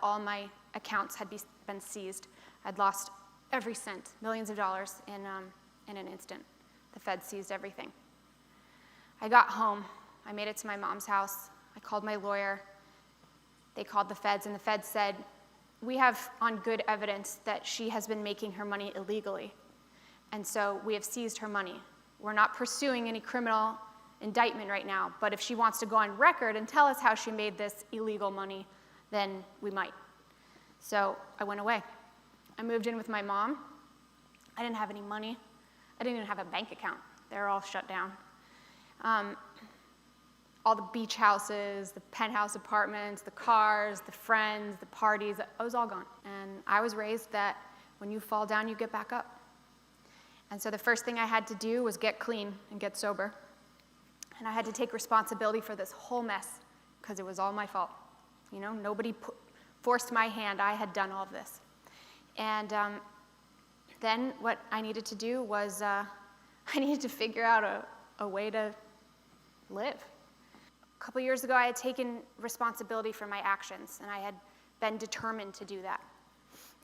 all my accounts had been seized. I'd lost every cent, millions of dollars in an instant. The Fed seized everything. I got home. I made it to my mom's house. I called my lawyer. They called the feds, and the feds said, we have on good evidence that she has been making her money illegally, and so we have seized her money. We're not pursuing any criminal indictment right now, but if she wants to go on record and tell us how she made this illegal money, then we might. So I went away. I moved in with my mom. I didn't have any money. I didn't even have a bank account. They were all shut down. All the beach houses, the penthouse apartments, the cars, the friends, the parties, it was all gone. And I was raised that when you fall down, you get back up. And so the first thing I had to do was get clean and get sober. And I had to take responsibility for this whole mess because it was all my fault. You know, nobody forced my hand. I had done all of this. And then what I needed to do was I needed to figure out a way to live. A couple years ago, I had taken responsibility for my actions, and I had been determined to do that.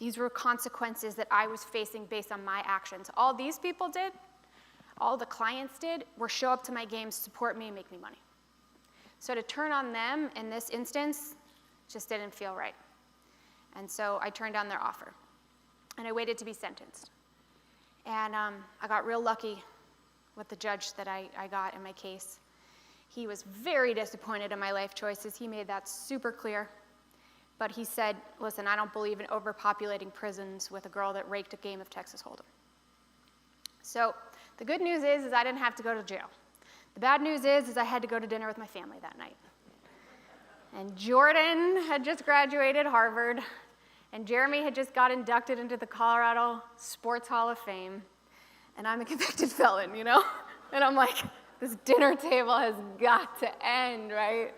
These were consequences that I was facing based on my actions. All these people did, all the clients did, were show up to my games, support me, and make me money. So to turn on them in this instance just didn't feel right. And so I turned down their offer, and I waited to be sentenced. And I got real lucky with the judge that I got in my case. He was very disappointed in my life choices. He made that super clear. But he said, listen, I don't believe in overpopulating prisons with a girl that raked a game of Texas Hold'em. So the good news is I didn't have to go to jail. The bad news is I had to go to dinner with my family that night. And Jordan had just graduated Harvard, and Jeremy had just got inducted into the Colorado Sports Hall of Fame. And I'm a convicted felon, you know? And I'm like, this dinner table has got to end, right?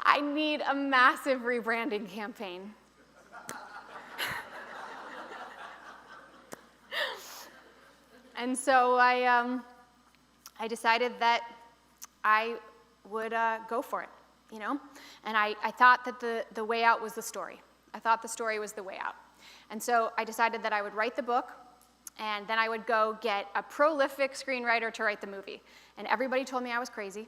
I need a massive rebranding campaign. And so I decided that I would go for it, you know? And I thought that the way out was the story. I thought the story was the way out. And so I decided that I would write the book, and then I would go get a prolific screenwriter to write the movie. And everybody told me I was crazy.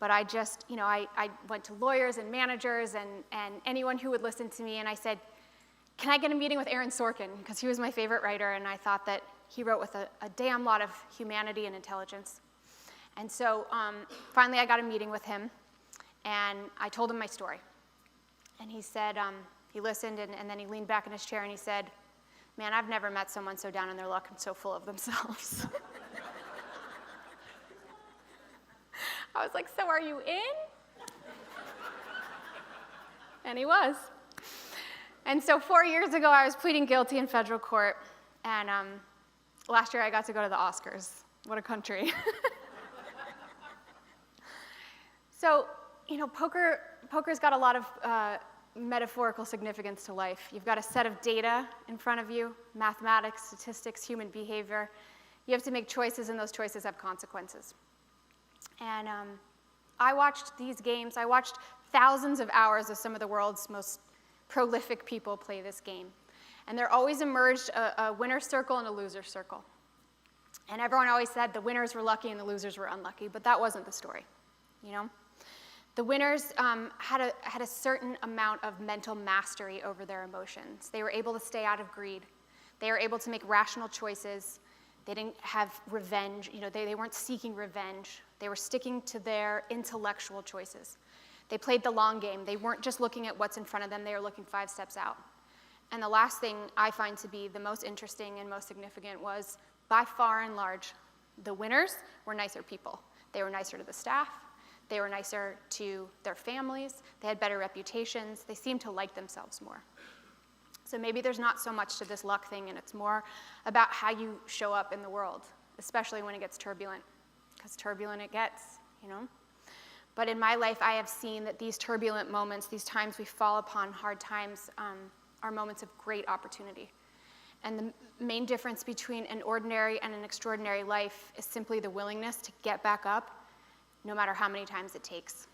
But I just, you know, I went to lawyers and managers and anyone who would listen to me, and I said, can I get a meeting with Aaron Sorkin? Because he was my favorite writer, and I thought that he wrote with a damn lot of humanity and intelligence. And so finally I got a meeting with him, and I told him my story. And he said, he listened, and then he leaned back in his chair, and he said, man, I've never met someone so down on their luck and so full of themselves. I was like, so are you in? And he was. And so 4 years ago, I was pleading guilty in federal court, and last year I got to go to the Oscars. What a country. So, you know, poker's got a lot of metaphorical significance to life. You've got a set of data in front of you, mathematics, statistics, human behavior. You have to make choices, and those choices have consequences. And I watched these games. I watched thousands of hours of some of the world's most prolific people play this game. And there always emerged a winner's circle and a loser's circle. And everyone always said the winners were lucky and the losers were unlucky, but that wasn't the story, you know? The winners had a certain amount of mental mastery over their emotions. They were able to stay out of greed. They were able to make rational choices. They didn't have revenge. You know, they weren't seeking revenge. They were sticking to their intellectual choices. They played the long game. They weren't just looking at what's in front of them. They were looking 5 steps out. And the last thing I find to be the most interesting and most significant was, by far and large, the winners were nicer people. They were nicer to the staff. They were nicer to their families. They had better reputations. They seemed to like themselves more. So maybe there's not so much to this luck thing, and it's more about how you show up in the world, especially when it gets turbulent, because turbulent it gets, you know? But in my life, I have seen that these turbulent moments, these times we fall upon hard times, are moments of great opportunity. And the main difference between an ordinary and an extraordinary life is simply the willingness to get back up, no matter how many times it takes.